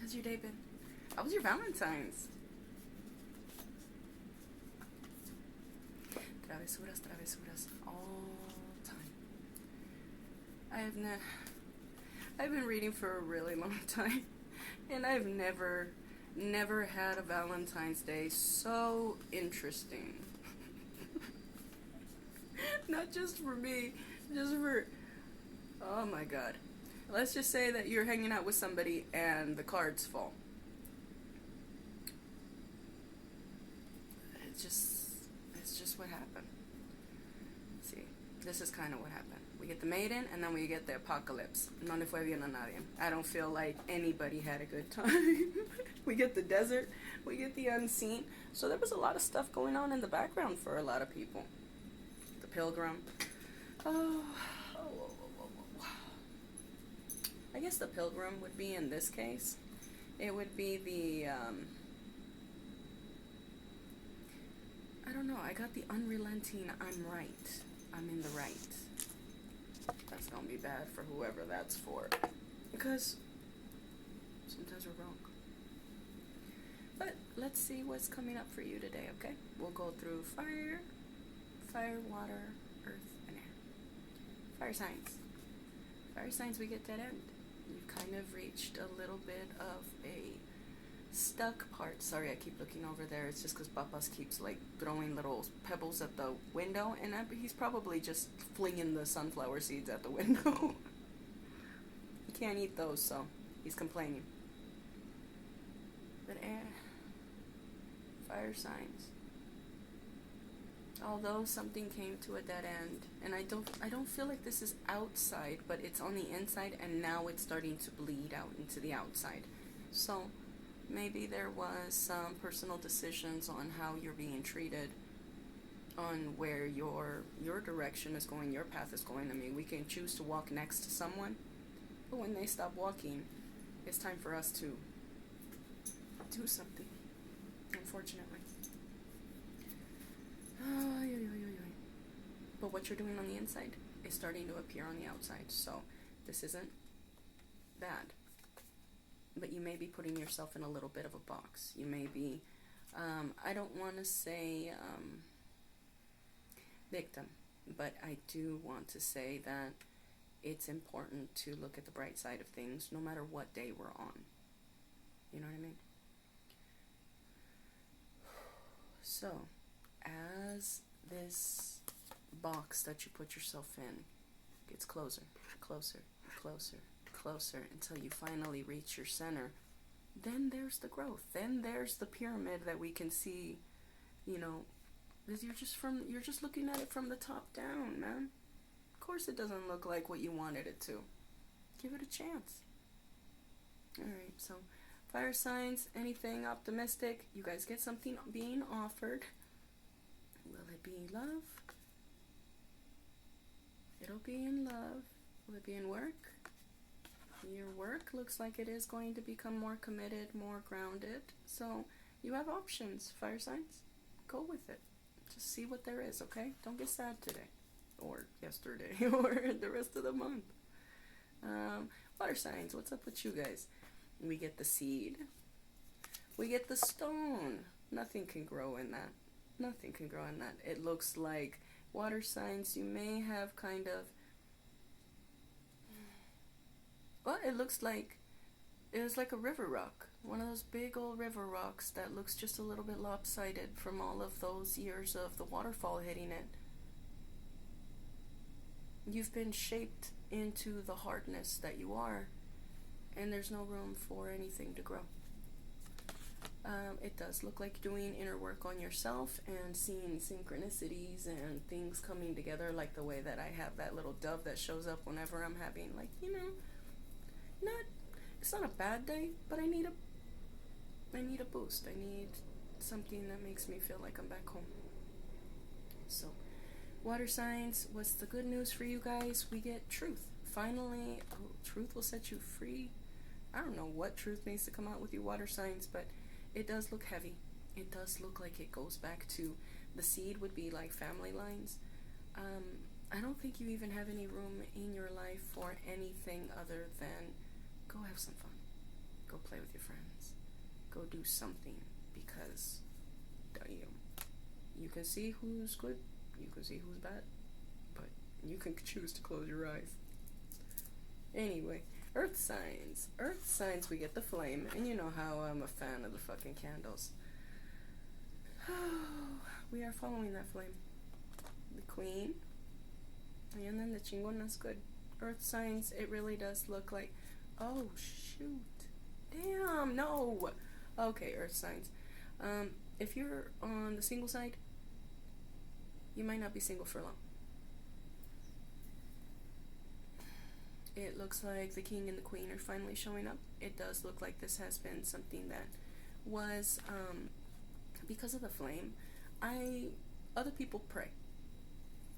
How's your day been? How was your Valentine's? Travesuras, travesuras, all time. I've been reading for a really long time, and I've never had a Valentine's Day so interesting. Not just for me, just for, oh my god. Let's just say that you're hanging out with somebody and the cards fall. It's just what happened. See, this is kind of what happened. We get the maiden, and then we get the apocalypse. No le fue bien a nadie. I don't feel like anybody had a good time. We get the desert, we get the unseen. So there was a lot of stuff going on in the background for a lot of people. The pilgrim. Oh, I guess the pilgrim would be in this case. It would be the, I don't know, I got the unrelenting, I'm right. I'm in the right. That's gonna be bad for whoever that's for. Because sometimes we're wrong. But let's see what's coming up for you today, okay? We'll go through fire, water, earth, and air. Fire signs. Fire signs, we get dead end. You've kind of reached a little bit of a stuck part. Sorry, I keep looking over there. It's just because Papas keeps like throwing little pebbles at the window, and he's probably just flinging the sunflower seeds at the window. He can't eat those, so he's complaining. But fire signs. Although something came to a dead end, and I don't feel like this is outside, but it's on the inside, and now it's starting to bleed out into the outside. So maybe there was some personal decisions on how you're being treated, on where your direction is going, your path is going. I mean, we can choose to walk next to someone, but when they stop walking, it's time for us to do something, unfortunately. But what you're doing on the inside is starting to appear on the outside, so this isn't bad. But you may be putting yourself in a little bit of a box. You may be, I don't want to say victim, but I do want to say that it's important to look at the bright side of things no matter what day we're on. You know what I mean? So, as this box that you put yourself in gets closer, closer, closer, closer until you finally reach your center, then there's the growth. Then there's the pyramid that we can see. You know, you're just looking at it from the top down, man. Of course it doesn't look like what you wanted it to. Give it a chance. Alright, so fire signs, anything optimistic, you guys get something being offered. Will it be love? It'll be in love. Will it be in work? Your work looks like it is going to become more committed, more grounded. So you have options, fire signs. Go with it. Just see what there is, okay? Don't get sad today. Or yesterday. Or the rest of the month. Water signs, what's up with you guys? We get the seed. We get the stone. Nothing can grow in that. Nothing can grow in that. It looks like water signs, you may have kind of, well, it was like a river rock. One of those big old river rocks that looks just a little bit lopsided from all of those years of the waterfall hitting it. You've been shaped into the hardness that you are, and there's no room for anything to grow. It does look like doing inner work on yourself and seeing synchronicities and things coming together, like the way that I have that little dove that shows up whenever I'm having, like, it's not a bad day, but I need a boost. I need something that makes me feel like I'm back home. So, water signs, what's the good news for you guys? We get truth. Finally, truth will set you free. I don't know what truth needs to come out with you water signs, but it does look heavy. It does look like it goes back to the seed would be like family lines. I don't think you even have any room in your life for anything other than go have some fun. Go play with your friends. Go do something, because damn, you can see who's good, you can see who's bad, but you can choose to close your eyes. Anyway, earth signs. Earth signs, we get the flame, and you know how I'm a fan of the fucking candles. We are following that flame. The queen, and then the chingona's good. Earth signs, it really does look like, oh shoot, damn, no. Okay, earth signs. If you're on the single side, you might not be single for long. It looks like the king and the queen are finally showing up. It does look like this has been something that was, because of the flame, other people pray.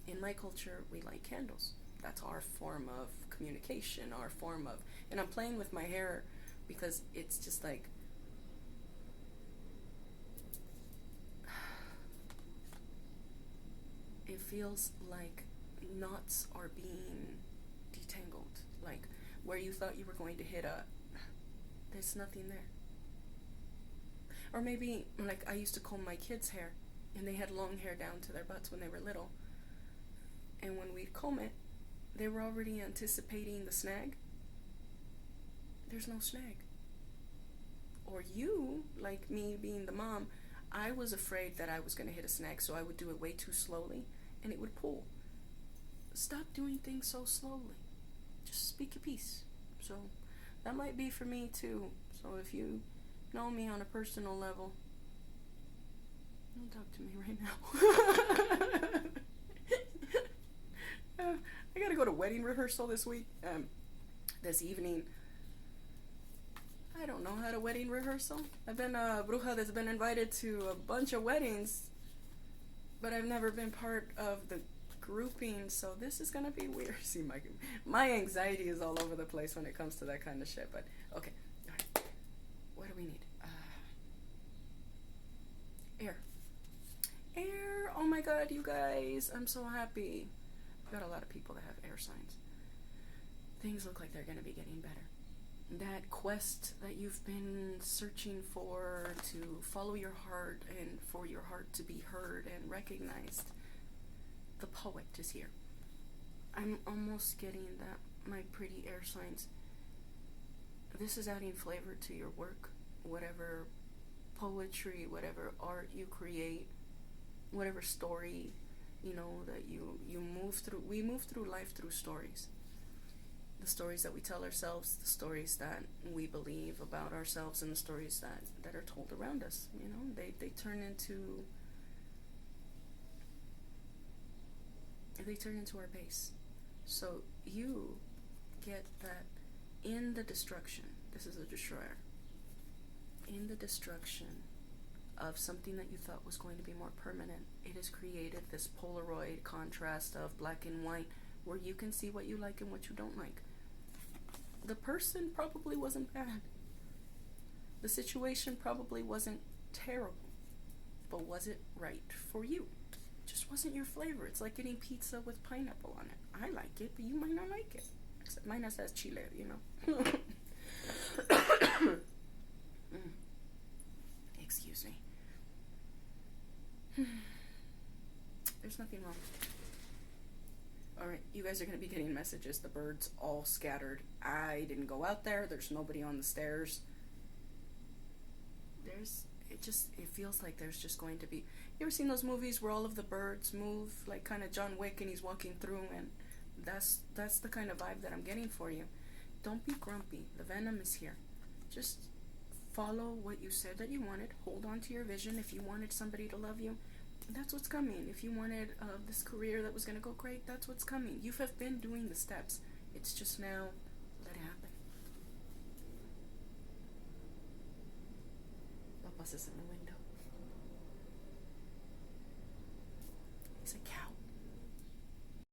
In my culture, we light candles. That's our form of communication, our form of, and I'm playing with my hair because it's just like, it feels like knots are being detangled, like where you thought you were going to hit there's nothing there. Or maybe, like, I used to comb my kids' hair, and they had long hair down to their butts when they were little, and when we'd comb it, they were already anticipating the snag. There's no snag. Or you, like me being the mom, I was afraid that I was going to hit a snag, so I would do it way too slowly, and it would pull. Stop doing things so slowly. Just speak your piece. So that might be for me too. So if you know me on a personal level, don't talk to me right now. I gotta go to wedding rehearsal this week. This evening. I don't know how to wedding rehearsal. I've been a bruja that's been invited to a bunch of weddings, but I've never been part of the grouping, so this is gonna be weird. See, my anxiety is all over the place when it comes to that kind of shit, but okay. All right. What do we need? Air. Air! Oh my god, you guys, I'm so happy. I've got a lot of people that have air signs. Things look like they're gonna be getting better. That quest that you've been searching for, to follow your heart and for your heart to be heard and recognized, the poet is here. I'm almost getting that, my pretty air signs. This is adding flavor to your work, whatever poetry, whatever art you create, whatever story, that you move through. We move through life through stories. The stories that we tell ourselves, the stories that we believe about ourselves, and the stories that are told around us. They turn into our base. So you get that in the destruction. This is a destroyer. In the destruction of something that you thought was going to be more permanent, it has created this Polaroid contrast of black and white, where you can see what you like and what you don't like. The person probably wasn't bad. The situation probably wasn't terrible. But was it right for you? It just wasn't your flavor. It's like getting pizza with pineapple on it. I like it, but you might not like it. Except mine has chile, Excuse me. There's nothing wrong. Alright, you guys are going to be getting messages. The birds all scattered. I didn't go out there. There's nobody on the stairs. It feels like there's just going to be... You ever seen those movies where all of the birds move? Like kind of John Wick, and he's walking through, and that's the kind of vibe that I'm getting for you. Don't be grumpy. The venom is here. Just follow what you said that you wanted. Hold on to your vision. If you wanted somebody to love you, that's what's coming. If you wanted this career that was going to go great, that's what's coming. You have been doing the steps. It's just now, let it happen. La paz es en la